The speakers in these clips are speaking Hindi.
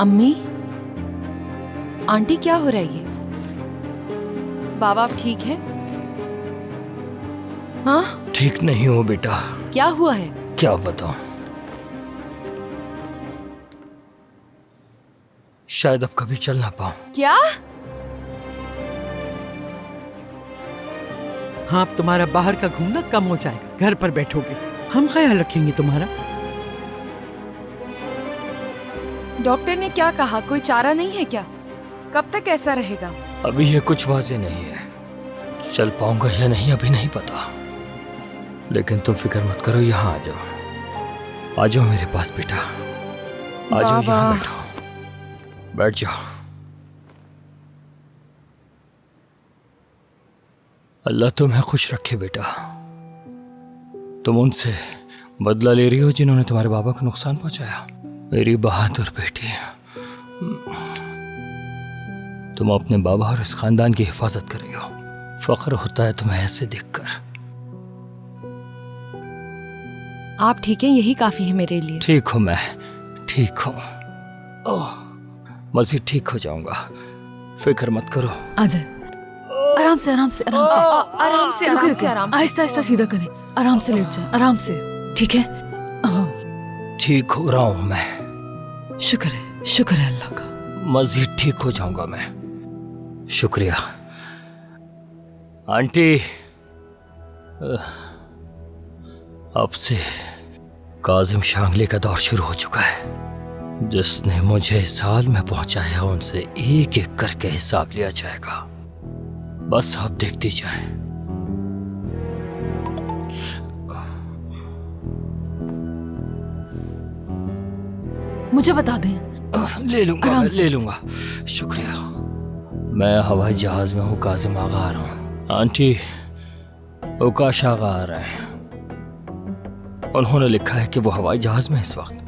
अम्मी, आंटी क्या हो रहा है ये? बाबा आप ठीक हैं? हाँ? ठीक नहीं हो बेटा। क्या हुआ है? क्या बताऊं, शायद अब कभी चल ना पाऊं। क्या? हाँ, अब तुम्हारा बाहर का घूमना कम हो जाएगा, घर पर बैठोगे, हम ख्याल रखेंगे तुम्हारा। डॉक्टर ने क्या कहा, कोई चारा नहीं है क्या? कब तक ऐसा रहेगा? अभी ये कुछ वाज़ेह नहीं है, चल पाऊंगा या नहीं अभी नहीं पता, लेकिन तुम फिक्र मत करो, यहाँ आ जाओ, आ जाओ मेरे पास बेटा, आ जाओ, यहाँ बैठो, बैठ जाओ। अल्लाह तुम्हें खुश रखे बेटा। तुम उनसे बदला ले रही हो जिन्होंने तुम्हारे बाबा को नुकसान पहुंचाया। मेरी बहादुर बेटी, तुम अपने बाबा और इस खानदान की हिफाजत कर रही हो। फख्र होता है तुम्हें ऐसे देखकर। आप ठीक हैं, यही काफी है मेरे लिए। ठीक हूं मैं, ठीक हूं। ओह, मज़ीद ठीक हो जाऊंगा, फिक्र मत करो। आ जाए, आराम से आराम से आराम से आराम से आराम से आराम से, आहिस्ता आहिस्ता सीधा करें, आराम से लेट जाए, आराम से, ठीक है? ठीक हो रहा हूं मैं। शुक्र है अल्लाह का। मज़ीद ठीक हो जाऊंगा मैं, शुक्रिया। आंटी, अब से काजिम शांगले का दौर शुरू हो चुका है। जिसने मुझे इस हाल में पहुंचाया उनसे एक एक करके हिसाब लिया जाएगा। बस आप देखती जाएं। मुझे बता दें। ले लूंगा मैं, ले लूंगा, शुक्रिया। मैं हवाई जहाज में हूँ, काजिम आगा आ रहा हूँ। आंटी, उकाश आगा आ रहे हैं, उन्होंने लिखा है कि वो हवाई जहाज में इस वक्त।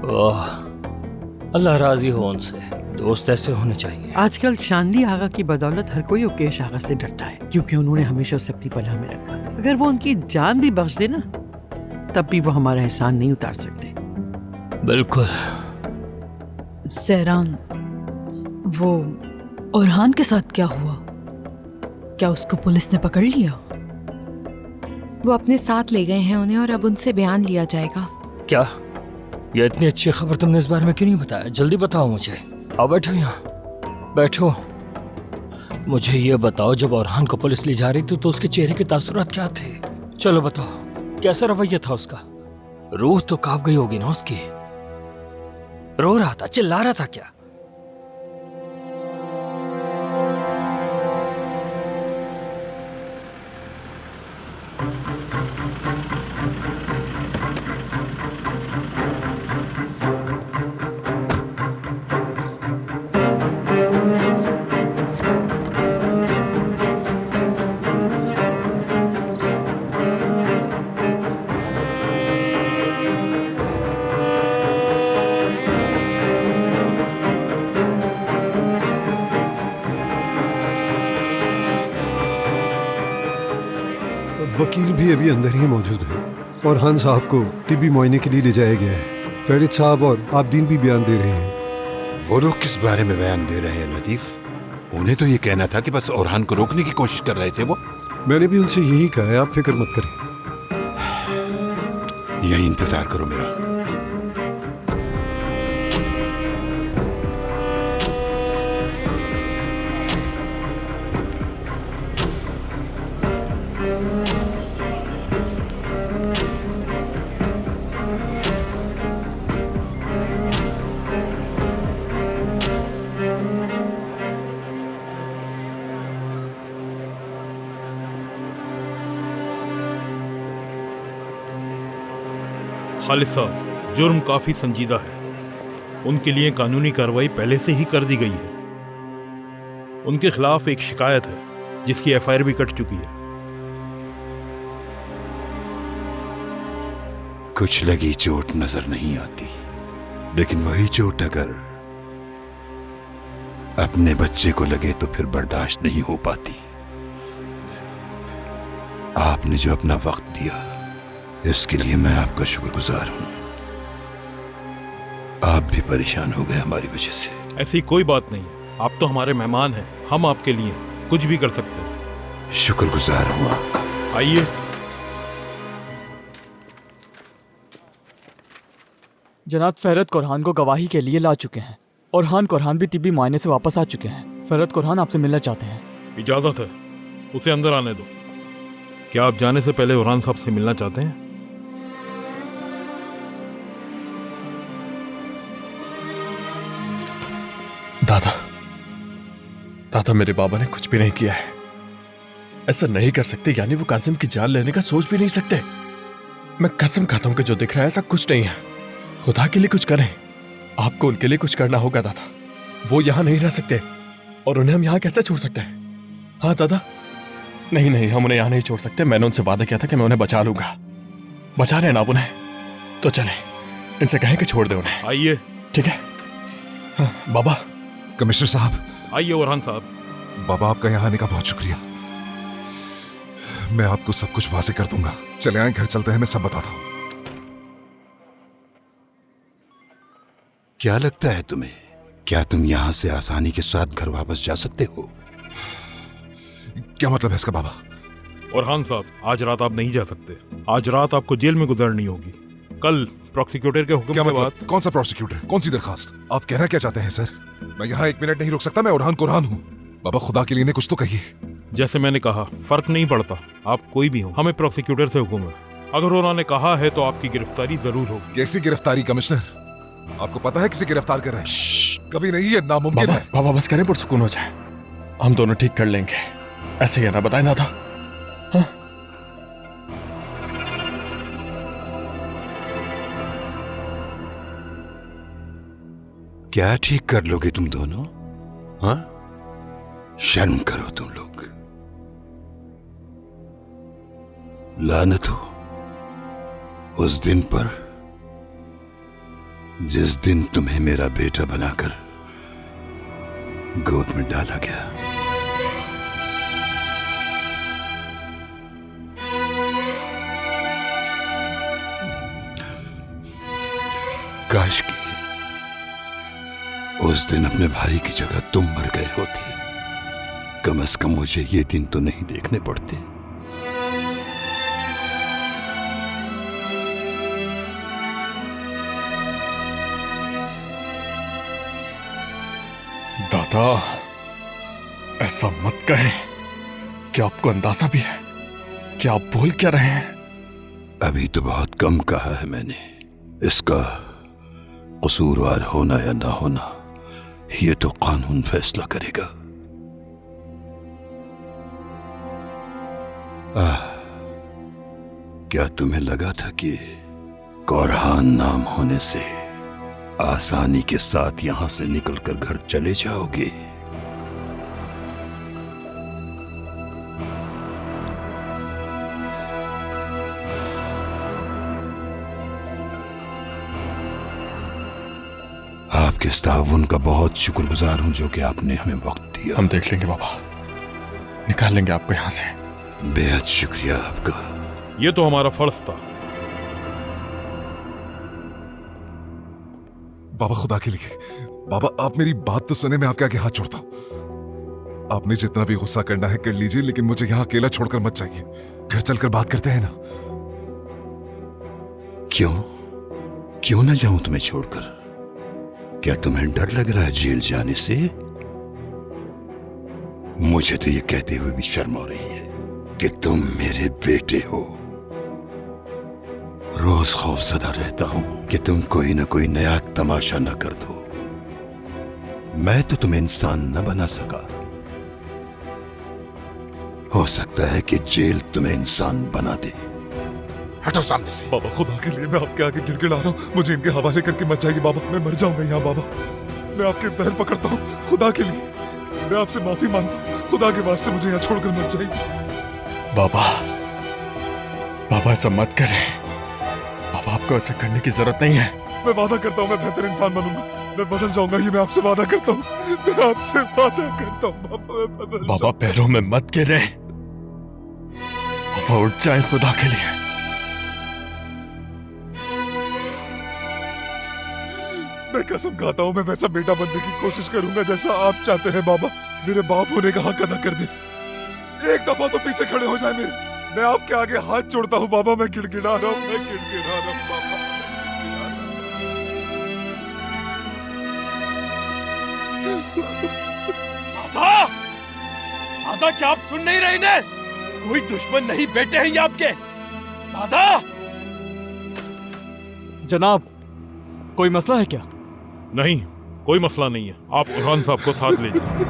ओह, अल्लाह राजी हो उनसे, दोस्त ऐसे होने चाहिए। आजकल शानली आगा की बदौलत हर कोई उकेश आगा से डरता है, क्योंकि उन्होंने हमेशा उसे अपनी पनाह में रखा। अगर वो उनकी जान भी बख्श दे ना, तब भी वो हमारा एहसान नहीं उतार सकते। बिल्कुल। सहरान, वो ओरहान के साथ क्या हुआ? क्या उसको पुलिस ने पकड़ लिया? वो अपने साथ ले गए हैं उन्हें, और अब उनसे बयान लिया जाएगा। क्या? ये इतनी अच्छी खबर तुमने इस बारे में क्यों नहीं बताया? जल्दी बताओ मुझे। आओ बैठो यहाँ, बैठो। मुझे ये बताओ, जब ओरहान को पुलिस ले जा रही थी तो उसके चेहरे के तासुरात क्या थे? चलो बताओ, कैसा रवैया था उसका? रूह तो कांप गई होगी ना उसकी। रो रहा था, चिल्ला रहा था क्या? वकील भी अभी अंदर ही मौजूद है और खान साहब को तिब्बी मुआयने के लिए ले जाया गया है। फरीद साहब और आबदीन भी बयान दे रहे हैं। वो लोग किस बारे में बयान दे रहे हैं लतीफ? उन्हें तो ये कहना था कि बस ओरहान को रोकने की कोशिश कर रहे थे वो। मैंने भी उनसे यही कहा है, आप फिक्र मत करें। यही इंतजार करो मेरा। खालिद साहब, जुर्म काफी संजीदा है, उनके लिए कानूनी कार्रवाई पहले से ही कर दी गई है। उनके खिलाफ एक शिकायत है जिसकी एफआईआर भी कट चुकी है। कुछ लगी चोट नजर नहीं आती, लेकिन वही चोट अगर अपने बच्चे को लगे तो फिर बर्दाश्त नहीं हो पाती। आपने जो अपना वक्त दिया, इसके लिए मैं आपका शुक्रगुजार हूं। आप भी परेशान हो गए हमारी वजह से। ऐसी कोई बात नहीं है, आप तो हमारे मेहमान हैं, हम आपके लिए कुछ भी कर सकते हैं। शुक्रगुजार हूँ आपका। आइए। जनाब फहरत कुरहान को गवाही के लिए ला चुके हैं। ओरहान कुरहान भी तिब्बी मुआयने से वापस आ चुके हैं। फहरत कुरहान आपसे मिलना चाहते हैं। इजाजत है, उसे अंदर आने दो। क्या आप जाने से पहले ओरहान साहब से मिलना चाहते हैं? दादा मेरे बाबा ने कुछ भी नहीं किया है। ऐसा नहीं कर सकते, यानी वो कासिम की जान लेने का सोच भी नहीं सकते। मैं कसम खाता हूं कि जो दिख रहा है ऐसा कुछ नहीं है। खुदा के लिए कुछ करें। आपको उनके लिए कुछ करना होगा दादा। वो यहां नहीं रह सकते और उन्हें हम यहां कैसे छोड़ सकते हैं? हाँ दादा, नहीं, हम उन्हें यहां नहीं छोड़ सकते। मैंने उनसे वादा किया था कि मैं उन्हें बचा लूंगा। बचा रहे ना आप उन्हें? तो चलें, इनसे कहें कि छोड़ दे उन्हें। आइए। ठीक है। हाँ, बाबा। कमिश्नर साहब। आइए ओरहान साहब। बाबा, आपका यहाँ आने का बहुत शुक्रिया। मैं आपको सब कुछ वाजे कर दूंगा। चले आए, घर चलते हैं, मैं सब बताता हूँ। क्या लगता है तुम्हें, क्या तुम यहां से आसानी के साथ घर वापस जा सकते हो? क्या मतलब है इसका बाबा? ओरहान साहब, आज रात आप नहीं जा सकते। आज रात आपको जेल में गुजारनी होगी। कल प्रोसिक्यूटर के हुक्म के बाद। कौन सा प्रोसिक्यूटर? कौन सी दरखास्त? आप कहना क्या चाहते हैं सर? मैं यहाँ 1 मिनट नहीं रुक सकता। मैं ओरहान कुरहान हूँ। बाबा, खुदा के लिए ने कुछ तो कहिए। जैसे मैंने कहा, फर्क नहीं पड़ता, आप कोई भी हो, हमें प्रोसिक्यूटर से हुक्म है। अगर उन्होंने कहा है तो आपकी गिरफ्तारी जरूर होगी। कैसी गिरफ्तारी कमिश्नर? आपको पता है किसे गिरफ्तार कर रहे हैं? कभी नहीं, ये नामुमकिन है। बाबा बस करें, पुरसुकून हो जाए। हम दोनों ठीक कर लेंगे। ऐसे ही ना बताए ना था। हाँ? क्या ठीक कर लोगे तुम दोनों? हाँ, शर्म करो तुम लोग। लानत हो उस दिन पर जिस दिन तुम्हें मेरा बेटा बनाकर गोद में डाला गया। काश कि उस दिन अपने भाई की जगह तुम मर गए होते। कम से कम मुझे ये दिन तो नहीं देखने पड़ते। दादा, ऐसा मत कहें। क्या आपको अंदाजा भी है कि आप बोल क्या रहे हैं? अभी तो बहुत कम कहा है मैंने। इसका कसूरवार होना या ना होना ये तो कानून फैसला करेगा। क्या तुम्हें लगा था कि कुरहान नाम होने से आसानी के साथ यहां से निकलकर घर चले जाओगे? आपके ताउन का बहुत शुक्रगुजार हूं जो कि आपने हमें वक्त दिया। हम देख लेंगे बाबा, निकाल लेंगे आपको यहां से। बेहद शुक्रिया आपका। ये तो हमारा फर्ज था। बाबा, खुदा के लिए बाबा, आप मेरी बात तो सुने। मैं आपके आगे हाथ जोड़ता हूं। आपने जितना भी गुस्सा करना है कर लीजिए, लेकिन मुझे यहां अकेला छोड़कर मत जाइए। घर चलकर बात करते हैं ना। क्यों ना जाऊं तुम्हें छोड़कर? क्या तुम्हें डर लग रहा है जेल जाने से? मुझे तो ये कहते हुए भी शर्म आ रही है कि तुम मेरे बेटे हो। रोज खौफजदा रहता हूं कि तुम कोई ना कोई नया तमाशा न कर दो। मैं तो तुम्हें इंसान न बना सका। हो सकता है कि जेल तुम्हें इंसान बना दे। हटो सामने से। बाबा, खुदा के लिए मैं आपके आगे गिड़गिड़ा रहा हूं। मुझे इनके हवाले करके मत जाइए बाबा। मैं मर जाऊंगा यहाँ बाबा। मैं आपके पैर पकड़ता हूँ, खुदा के लिए मैं आपसे माफी मांगता हूँ। खुदा के वास्ते मुझे यहाँ छोड़कर मत जाइए। बाबा ऐसा मत करें। बाबा, आपको ऐसा करने की जरूरत नहीं है। मैं वादा करता हूँ मैं बेहतर इंसान बनूंगा। मैं बदल जाऊंगा, ये मैं आपसे वादा करता हूँ। मैं आपसे वादा करता हूँ बाबा, मैं बदल बाबा पैरों में मत गिरें। बाबा उठ जाए खुदा के लिए। मैं कसम खाता हूँ मैं वैसा बेटा बनने की कोशिश करूंगा जैसा आप चाहते हैं बाबा। मेरे बाप होने का हक अदा कर दे। एक दफा तो पीछे खड़े हो जाए मेरे। मैं आपके आगे हाथ जोड़ता हूँ बाबा। मैं गिड़गिड़ा रहा हूँ, मैं गिड़गिड़ा रहा हूँ बाबा। दादा, दादा क्या आप सुन नहीं रहे ने? कोई दुश्मन नहीं, बेटे हैं ये आपके। दादा! जनाब, कोई मसला है क्या? नहीं, कोई मसला नहीं है। आप बुरहान साहब को साथ ले जाओ।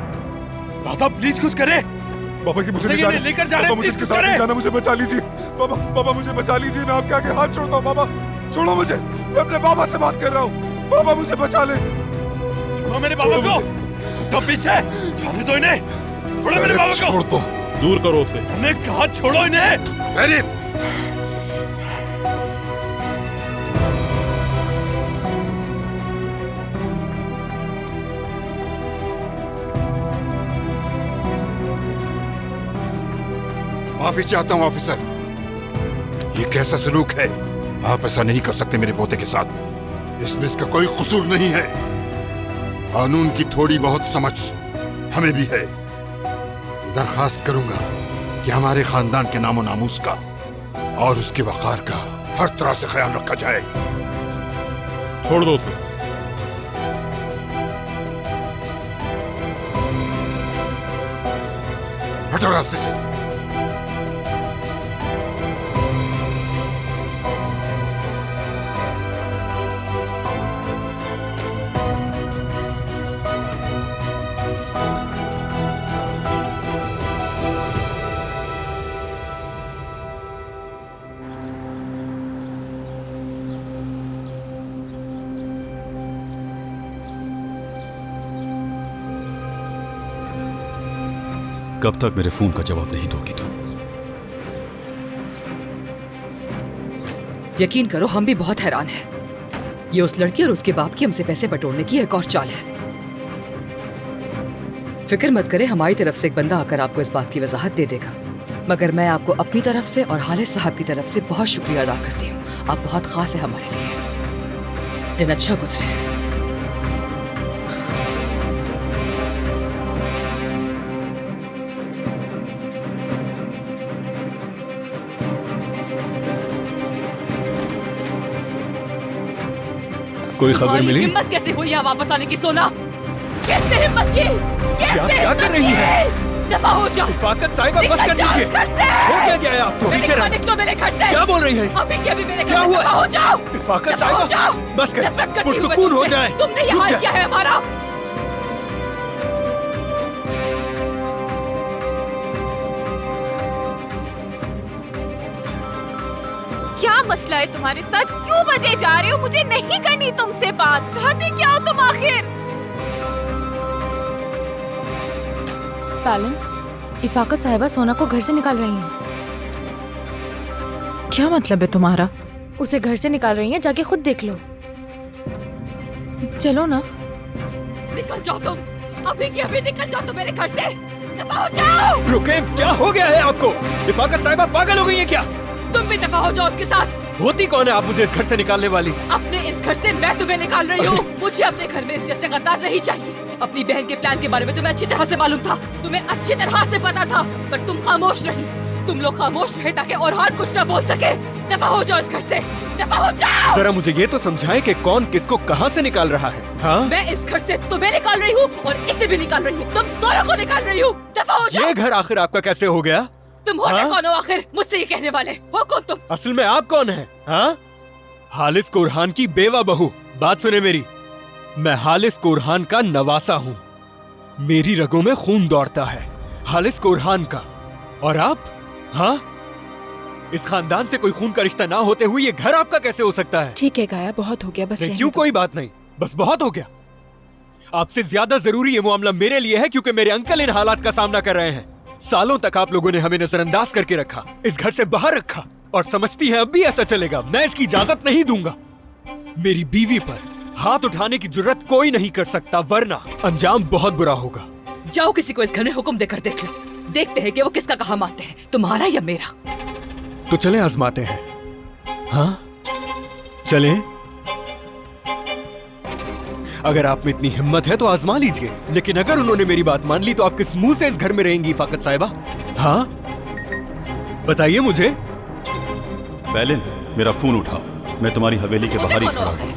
दादा प्लीज कुछ करें। बाबा की मुझे लेकर जा रहे हैं, मुझे इसके साथ नहीं जाना। मुझे बचा लीजिए बाबा। बाबा मुझे बचा लीजिए। मैं आपके आगे हाथ जोड़ता हूँ बाबा। छोड़ो मुझे, मैं अपने बाबा से बात कर रहा हूँ। बाबा मुझे बचा ले। छोड़ो मेरे बाबा को। तो पीछे जाने दो इन्हें। छोड़ो मेरे बाबा को। छोड़ दो। दूर करो उसे। मैंने कहा छोड़ो इन्हें। माफी चाहता हूं ऑफिसर। ये कैसा सलूक है? आप ऐसा नहीं कर सकते मेरे पोते के साथ। इसमें इसका कोई कसूर नहीं है। कानून की थोड़ी बहुत समझ हमें भी है। दरखास्त करूंगा कि हमारे खानदान के नामो नामूस का और उसके वक़ार का हर तरह से ख्याल रखा जाए। छोड़ दो उसे। हटो रास्ते से। कब तक मेरे फोन का जवाब नहीं दोगी तुम? यकीन करो हम भी बहुत हैरान हैं। ये उस लड़की और उसके बाप की हमसे पैसे बटोरने की एक और चाल है। फिक्र मत करें, हमारी तरफ से एक बंदा आकर आपको इस बात की वजाहत दे देगा। मगर मैं आपको अपनी तरफ से और हालिद साहब की तरफ से बहुत शुक्रिया अदा करती हूँ। आप बहुत खास है हमारे लिए। दिन अच्छा गुजरे। कोई खबर मिली? हिम्मत कैसे हुई यहाँ वापस आने की? सोना कैसे हिम्मत की? कैसे क्या कर रही है? दफा हो जाओ। इफाकत साहिबा बस कर दीजिए। घर से हो क्या गया है आपको? निकलो मेरे घर से। क्या बोल रही है? अभी के अभी मेरे घर क्या से हुआ? दफा हो जाओ। इफाकत साहिबा बस कर, पुरसुकून हो जाए। तुमने ये हाल किया है हमारा। क्या मसला है तुम्हारे साथ? क्यों बजे जा रहे हो? मुझे नहीं करनी तुमसे बात। चाहते क्या हो तुम आखिर? पालन, इफाकत साहिबा सोना को घर से निकाल रही हैं। क्या मतलब है तुम्हारा? उसे घर से निकाल रही हैं, जाके खुद देख लो। चलो ना। निकल जाओ तुम, अभी के अभी निकल जाओ तुम मेरे घर से। दफा हो जाओ। रुके, क्या हो गया है आपको? इफाकत साहिबा पागल हो गई है क्या? तुम भी दफा हो जाओ उसके साथ। होती कौन है आप मुझे इस घर से निकालने वाली? अपने इस घर से मैं तुम्हें निकाल रही हूँ। मुझे अपने घर में इस जैसे गद्दार नहीं चाहिए। अपनी बहन के प्लान के बारे में तुम्हें अच्छी तरह से मालूम था। तुम्हें अच्छी तरह से पता था, पर तुम खामोश रही। तुम लोग खामोश रहे ताकि ओरहान कुछ न बोल सके। दफा हो जाओ इस घर से, दफा हो जाओ। जरा मुझे ये तो समझाएं कि कौन किसको कहाँ से निकाल रहा है? हाँ? मैं इस घर से तुम्हें निकाल रही हूँ और इसे भी निकाल रही हूँ। तुम दोनों को निकाल रही हूँ। दफा हो जाओ। ये घर आखिर आपका कैसे हो गया? तुम होते कौन हो आखिर? मुझसे ये कहने वाले हो कौन तुम? असल में आप कौन हैं? हाँ? हालिस कुरहान की बेवा बहू। बात सुने मेरी, मैं हालिस कुरहान का नवासा हूँ। मेरी रगों में खून दौड़ता है हालिस कुरहान का। और आप? हाँ? इस खानदान से कोई खून का रिश्ता ना होते हुए ये घर आपका कैसे हो सकता है? ठीक है गाया, बहुत हो गया, बस नहीं, क्यों? कोई बात नहीं, बस बहुत हो गया। आपसे ज्यादा जरूरी ये मामला मेरे लिए है क्योंकि मेरे अंकल इन हालात का सामना कर रहे हैं। सालों तक आप लोगों ने हमें नजरअंदाज करके रखा, इस घर से बाहर रखा, और समझती है अब भी ऐसा चलेगा। मैं इसकी इजाजत नहीं दूंगा। मेरी बीवी पर हाथ उठाने की जुर्रत कोई नहीं कर सकता, वरना अंजाम बहुत बुरा होगा। जाओ किसी को इस घर में हुक्म देकर देख लो। देखते हैं कि वो किसका कहा मानते हैं, तुम्हारा या मेरा। तो चले आजमाते हैं। हाँ चले। अगर आप में इतनी हिम्मत है तो आजमा लीजिए, लेकिन अगर उन्होंने मेरी बात मान ली तो आप किस मुंह से इस घर में रहेंगी इफाकत साहिबा? हाँ बताइए मुझे। बैलिन, मेरा फोन उठाओ, मैं तुम्हारी हवेली के बाहर ही खड़ा हूँ।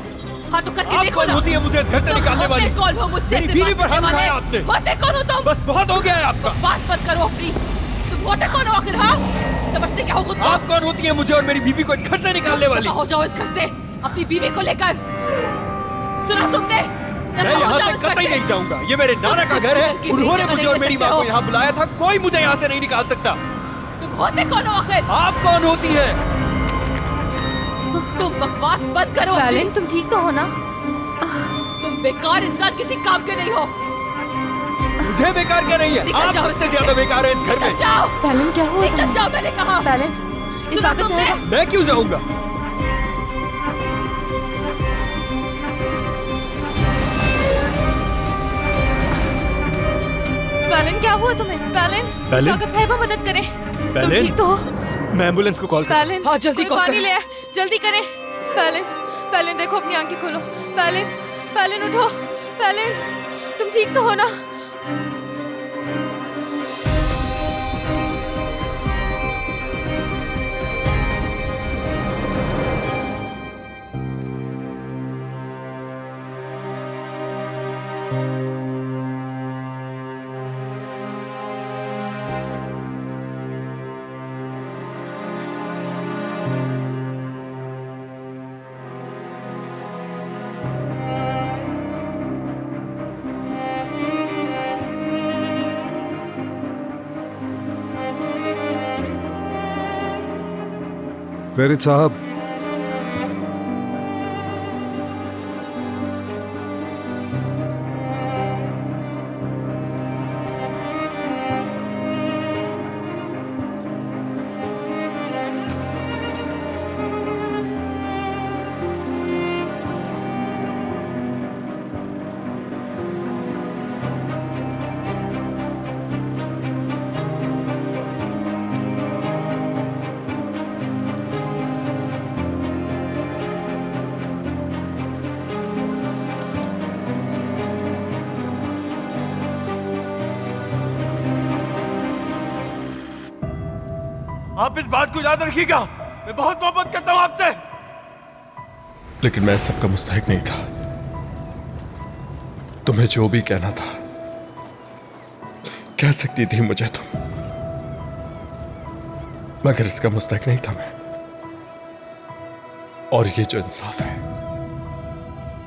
हाँ तो करके आप देखो कौन ना। होती है मुझे इस घर से निकालने वाली? कौन हो मुझसे मेरी बीवी पर हाथ उठाया आपने। होते कौन हो तुम? बस बहुत हो गया है आपका। बकवास मत करो अपनी। तुम होते कौन हो आखिर? हाँ समझते क्या हो खुद को? आप कौन होती है मुझे और मेरी बीवी को इस घर से निकालने वाली? हो जाओ इस घर से अपनी बीवी को लेकर। सुना तुमने? मैं यहाँ से कतई नहीं जाऊंगा। ये मेरे नाना का घर है। उन्होंने मुझे और मेरी माँ को यहाँ बुलाया था। कोई मुझे यहाँ से नहीं निकाल सकता। तुम होते कौन हो आखिर? आप कौन होती है? तुम बकवास बंद करो। बैलिन तुम ठीक तो हो ना? तुम बेकार इंसान, किसी काम के नहीं हो। मुझे बेकार क्या नहीं है? आप सबसे ज्यादा बेकार है इस घर में। बैलिन क्या हुआ? निकल जाओ मैंने कहा। बैलिन इफाकत साहिबा। मैं क्यों जाऊंगा? बैलिन क्या हुआ तुम्हें? बैलिन इफाकत साहिबा मदद करें। तुम ठीक तो हो? मैं एम्बुलेंस को कॉल कर। बैलिन हाँ जल्दी कोई पानी ले आए, जल्दी करें। बैलिन बैलिन देखो अपनी आंखें खोलो। बैलिन बैलिन उठो। बैलिन तुम ठीक तो हो ना? फेरिद साहब, आप इस बात को याद रखिएगा, मैं बहुत मोहब्बत करता हूं आपसे। लेकिन मैं सबका मुस्तहिक नहीं था। तुम्हें जो भी कहना था कह सकती थी मुझे तुम, मगर इसका मुस्तहिक नहीं था मैं। और ये जो इंसाफ है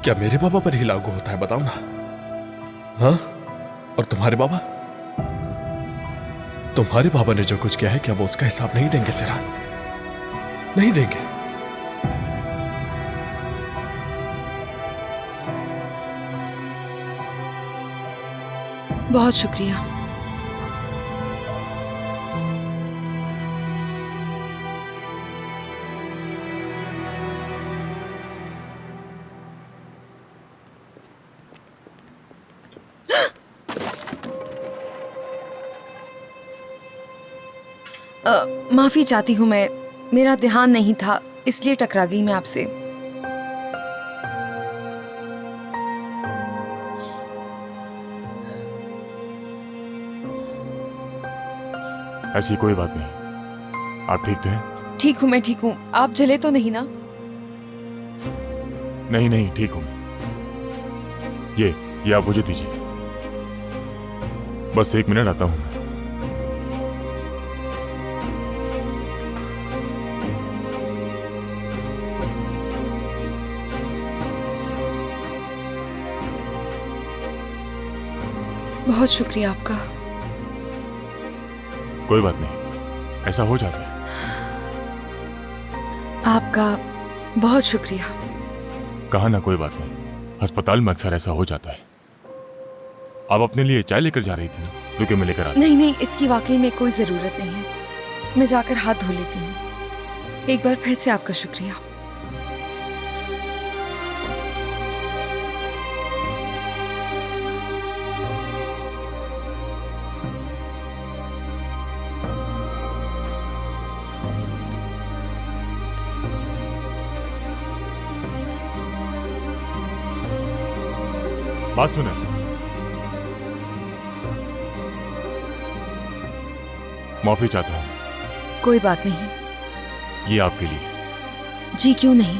क्या मेरे बाबा पर ही लागू होता है? बताओ ना। हाँ, और तुम्हारे बाबा ने जो कुछ किया है क्या वो उसका हिसाब नहीं देंगे सिरान? नहीं देंगे। बहुत शुक्रिया। माफी चाहती हूँ मैं, मेरा ध्यान नहीं था इसलिए टकरा गई मैं आपसे। ऐसी कोई बात नहीं। आप ठीक थे? ठीक हूँ, मैं ठीक हूँ। आप जले तो नहीं ना? नहीं नहीं ठीक हूँ। ये आप मुझे दीजिए। बस 1 मिनट आता हूँ मैं। बहुत शुक्रिया आपका। कोई बात नहीं, ऐसा हो जाता है। आपका बहुत शुक्रिया। कहा ना, कोई बात नहीं। अस्पताल में अक्सर ऐसा हो जाता है। आप अपने लिए चाय लेकर जा रही थी ना? रुके मैं लेकर आता। नहीं नहीं, इसकी वाकई में कोई जरूरत नहीं है। मैं जाकर हाथ धो लेती हूँ। एक बार फिर से आपका शुक्रिया। बात सुने। माफी चाहता हूं। कोई बात नहीं। ये आपके लिए। जी क्यों नहीं।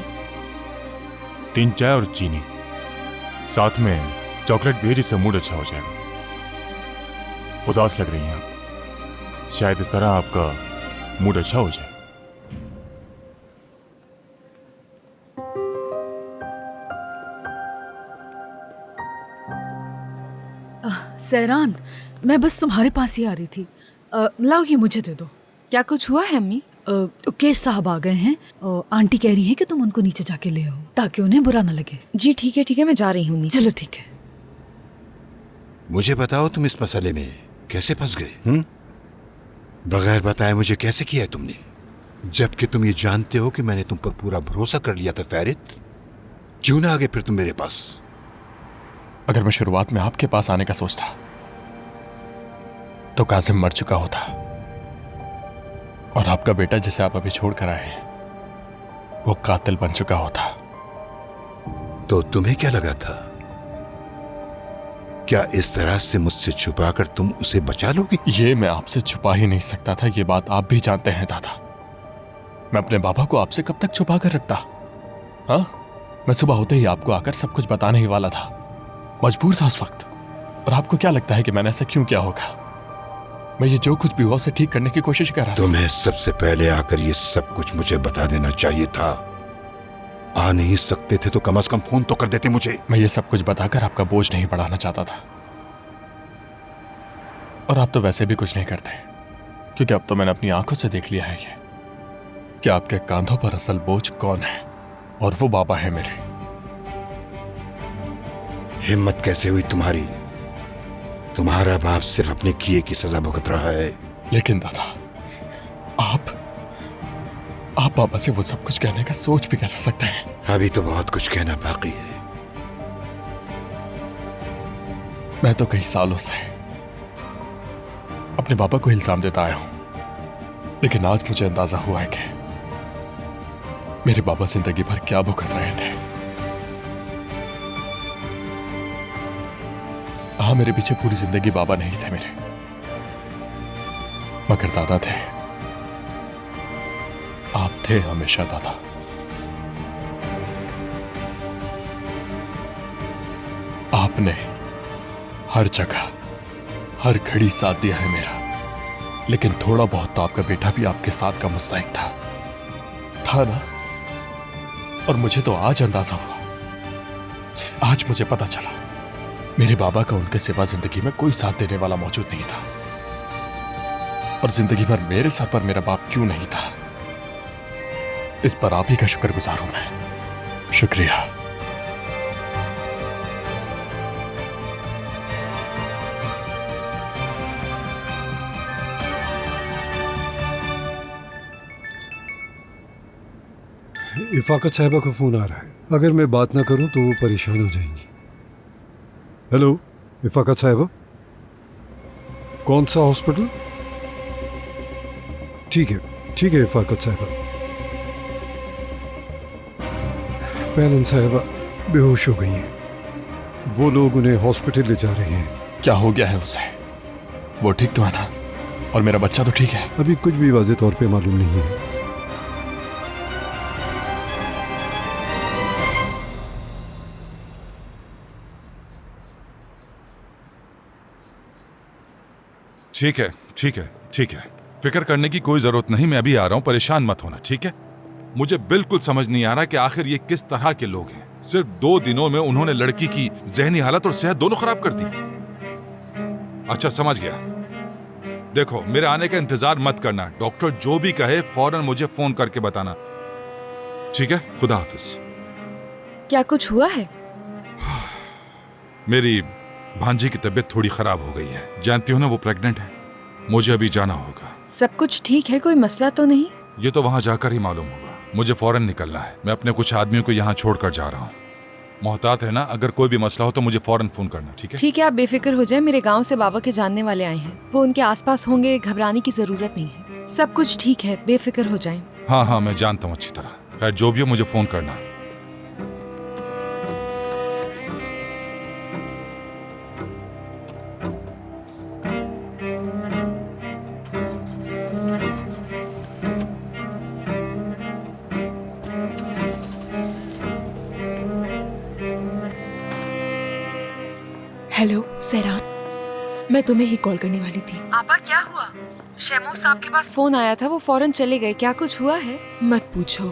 3 चाय और चीनी, साथ में चॉकलेट भी, जिससे मूड अच्छा हो जाएगा। उदास लग रही हैं आप, शायद इस तरह आपका मूड अच्छा हो जाए। सहरान, मैं बस तुम्हारे पास ही आ रही थी। लाओ ये मुझे दे दो। क्या कुछ हुआ है अम्मी? केश साहब आ गए हैं। आंटी कह रही है कि तुम उनको नीचे जाके ले आओ ताकि उन्हें बुरा ना लगे। जी ठीक है, मैं जा रही हूँ नीचे। चलो ठीक है। मुझे बताओ तुम इस मसले में कैसे फंस गए? बगैर बताए मुझे कैसे किया तुमने, जबकि तुम ये जानते हो कि मैंने तुम पर पूरा भरोसा कर लिया था। फैरिद, क्यों ना आगे फिर तुम मेरे पास? अगर मैं शुरुआत में आपके पास आने का सोचता तो कासिम मर चुका होता और आपका बेटा जिसे आप अभी छोड़ कर आए हैं वो कातिल बन चुका होता। तो तुम्हें क्या लगा था? क्या इस तरह से मुझसे छुपाकर तुम उसे बचा लोगी? ये मैं आपसे छुपा ही नहीं सकता था, ये बात आप भी जानते हैं दादा। मैं अपने बाबा को आपसे कब तक छुपा कर रखता? हाँ, मैं सुबह होते ही आपको आकर सब कुछ बताने ही वाला था, मजबूर था उस वक्त। और आपको क्या लगता है कि मैंने ऐसा क्यों किया होगा? मैं ये जो कुछ भी हुआ उसे ठीक करने की कोशिश कर रहा था। तुम्हें सबसे पहले आकर ये सब कुछ मुझे बता देना चाहिए था। आ नहीं सकते थे तो कम से कम फोन तो कर देते मुझे। मैं ये सब कुछ बताकर आपका बोझ नहीं बढ़ाना चाहता था, और आप तो वैसे भी कुछ नहीं करते, क्योंकि अब तो मैंने अपनी आंखों से देख लिया है ये कि आपके कांधों पर असल बोझ कौन है, और वो बाबा है मेरे। हिम्मत कैसे हुई तुम्हारी? तुम्हारा बाप सिर्फ अपने किए की सजा भुगत रहा है। लेकिन दादा, आप बाबा से वो सब कुछ कहने का सोच भी कैसे सकते हैं? अभी तो बहुत कुछ कहना बाकी है। मैं तो कई सालों से अपने बाबा को इल्जाम देता आया हूं, लेकिन आज मुझे अंदाजा हुआ है कि मेरे बाबा जिंदगी भर क्या भुगत रहे थे। हाँ, मेरे पीछे पूरी जिंदगी बाबा नहीं थे मेरे, मगर दादा थे। आप थे हमेशा दादा। आपने हर जगह हर घड़ी साथ दिया है मेरा, लेकिन थोड़ा बहुत तो आपका बेटा भी आपके साथ का मुस्तहिक था ना? और मुझे तो आज अंदाजा हुआ, आज मुझे पता चला मेरे बाबा का उनके सिवा जिंदगी में कोई साथ देने वाला मौजूद नहीं था। और जिंदगी भर मेरे सर पर मेरा बाप क्यों नहीं था, इस पर आप ही का शुक्रगुजार हूं मैं। शुक्रिया। इफाकत साहिबा का फोन आ रहा है। अगर मैं बात ना करूं तो वो परेशान हो जाएंगी। हेलो इफाकत साहिबा, कौन सा हॉस्पिटल? ठीक है इफाकत साहिबा। पैलन साहिबा बेहोश हो गई हैं। वो लोग उन्हें हॉस्पिटल ले जा रहे हैं। क्या हो गया है उसे? वो ठीक तो है ना? और मेरा बच्चा तो ठीक है? अभी कुछ भी वाज़ेह तौर पे मालूम नहीं है। ठीक है, फिक्र करने की कोई जरूरत नहीं। मैं अभी आ रहा हूं, परेशान मत होना, ठीक है? मुझे बिल्कुल समझ नहीं आ रहा कि आखिर ये किस तरह के लोग हैं। सिर्फ 2 दिनों में उन्होंने लड़की की जहनी हालत और सेहत दोनों खराब कर दी। अच्छा, समझ गया। देखो, मेरे आने का इंतजार मत करना। डॉक्टर जो भी कहे फौरन मुझे फोन करके बताना, ठीक है? खुदा हाफिज। क्या कुछ हुआ है? मेरी भांजी की तबीयत थोड़ी खराब हो गई है। जानती हो ना, वो प्रेग्नेंट है। मुझे अभी जाना होगा। सब कुछ ठीक है? कोई मसला तो नहीं? ये तो वहां जाकर ही मालूम होगा। मुझे फौरन निकलना है। मैं अपने कुछ आदमियों को यहाँ छोड़कर जा रहा हूँ। मोहतात रहना, अगर कोई भी मसला हो तो मुझे फौरन फोन करना, ठीक है? ठीक है, आप बेफिक्र हो जाए। मेरे गांव से बाबा के जानने वाले आए हैं, वो उनके आसपास होंगे। घबराने की जरूरत नहीं है, सब कुछ ठीक है, बेफिक्र हो जाएं। हाँ, मैं जानता हूँ अच्छी तरह। खैर, जो भी हो मुझे फोन करना। हेलो सहरान, मैं तुम्हें ही कॉल करने वाली थी। आपा क्या हुआ? शैमू साहब के पास फोन आया था, वो फौरन चले गए। क्या कुछ हुआ है? मत पूछो,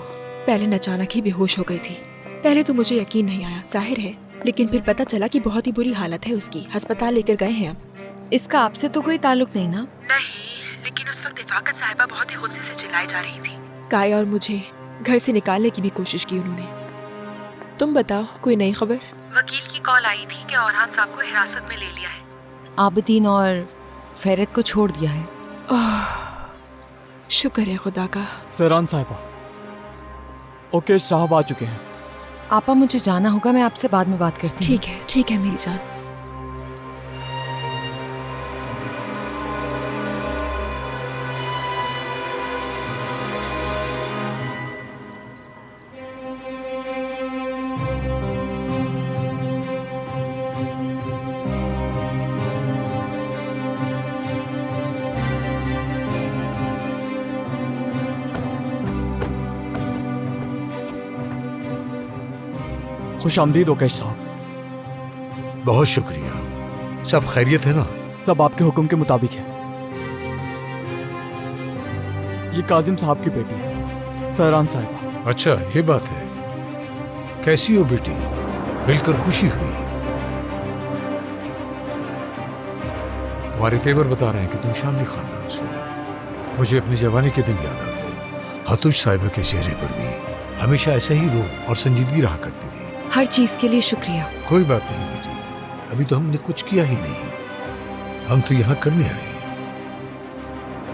पहले अचानक ही बेहोश हो गई थी। पहले तो मुझे यकीन नहीं आया, जाहिर है, लेकिन फिर पता चला कि बहुत ही बुरी हालत है उसकी। अस्पताल लेकर गए हैं अब। इसका आपसे तो कोई ताल्लुक नहीं ना? नहीं, लेकिन उस वक्त इफाकत साहिबा बहुत ही गुस्से से चिल्लाई जा रही थी। काया और मुझे घर से निकालने की भी कोशिश की उन्होंने। तुम बताओ, कोई नई खबर? वकील की कॉल आई थी कि औरहान साहब को हिरासत में ले लिया है। आबदीन और फेरत को छोड़ दिया है। शुक्र है खुदा का। सहरान साहिबा, ओके साहब आ चुके हैं। आपा मुझे जाना होगा, मैं आपसे बाद में बात करती हूँ। ठीक है मेरी जान। खुश आमदीद ओकेश साहब। बहुत शुक्रिया। सब खैरियत है ना? सब आपके हुक्म के मुताबिक है। ये काजिम साहब की बेटी है, सहरान साहिबा। अच्छा, ये बात है। कैसी हो बेटी? मिलकर खुशी हुई। तुम्हारे तेवर बता रहे हैं कि तुम शानली खानदान से हो। मुझे अपनी जवानी के दिन याद आ गए। हतुश साहिबा के चेहरे पर भी हमेशा ऐसा ही रूप और संजीदगी रहा करती थी। हर चीज के लिए शुक्रिया। कोई बात नहीं बेटी, अभी तो हमने कुछ किया ही नहीं। हम तो यहाँ करने आए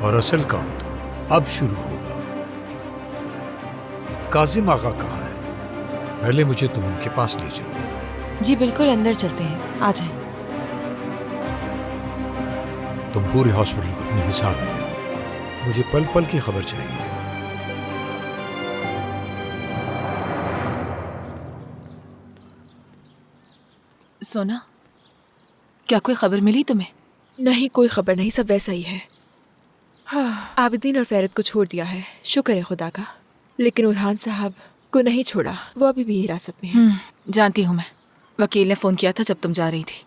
और असल काम तो अब शुरू होगा। काजिम आगा कहाँ है? पहले मुझे तुम उनके पास ले चलो। जी बिल्कुल, अंदर चलते हैं, आ जाएं। तुम पूरे हॉस्पिटल को अपने हिसाब में ले लो। मुझे पल पल की खबर चाहिए। सोना, क्या कोई खबर मिली तुम्हें? नहीं, कोई खबर नहीं, सब वैसा ही है। हाँ, आबिदीन और फेरत को छोड़ दिया है, शुक्र है खुदा का। लेकिन उरहान साहब को नहीं छोड़ा, वो अभी भी हिरासत में है। जानती हूँ मैं। वकील ने फोन किया था जब तुम जा रही थी।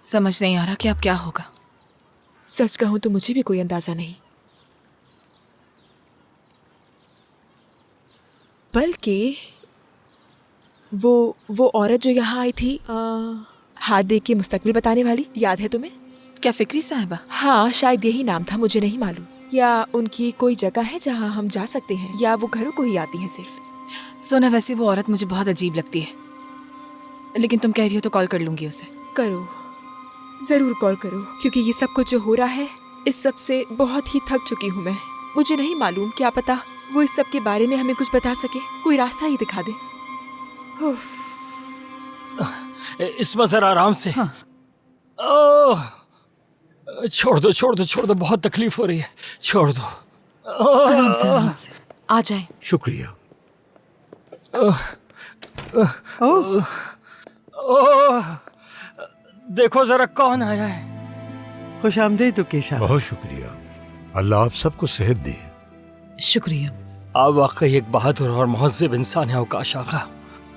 समझ नहीं आ रहा कि अब क्या होगा। सच कहूँ तो मुझे भी कोई अंदाजा नहीं। बल्कि वो औरत जो यहाँ आई थी, हाथ देख के मुस्तकबिल बताने वाली, याद है तुम्हें? क्या फिक्री साहिबा? हाँ, शायद यही नाम था, मुझे नहीं मालूम। या उनकी कोई जगह है जहाँ हम जा सकते हैं, या वो घरों को ही आती हैं सिर्फ? सोना, वैसे वो औरत मुझे बहुत अजीब लगती है, लेकिन तुम कह रही हो तो कॉल कर लूंगी उसे। करो, जरूर कॉल करो, क्योंकि ये सब कुछ जो हो रहा है, इस सब से बहुत ही थक चुकी हूँ मैं। मुझे नहीं मालूम, क्या पता वो इस सब के बारे में हमें कुछ बता सके, कोई रास्ता ही दिखा दे। इसमें जरा आराम से। हाँ। छोड़ दो, बहुत तकलीफ हो रही है, छोड़ दो। आराम से आ जाए। शुक्रिया। देखो जरा कौन आया है। खुश आमदीद केशा। बहुत शुक्रिया। अल्लाह आप सबको सेहत दे। शुक्रिया। आप वाकई एक बहादुर और मुहज्जिब इंसान है अवकाश आगा।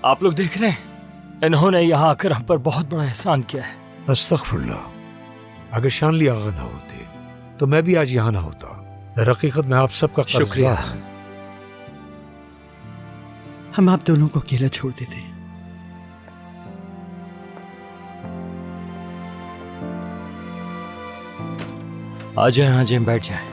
आप लोग देख रहे हैं, इन्होंने यहाँ आकर हम पर बहुत बड़ा एहसान किया है। अस्तगफुरुल्लाह। अगर शानली आगा ना होते तो मैं भी आज यहाँ ना होता। दर हकीकत मैं आप सबका शुक्रिया। हम आप दोनों को अकेला छोड़ देते। आ जाए बैठ जाए।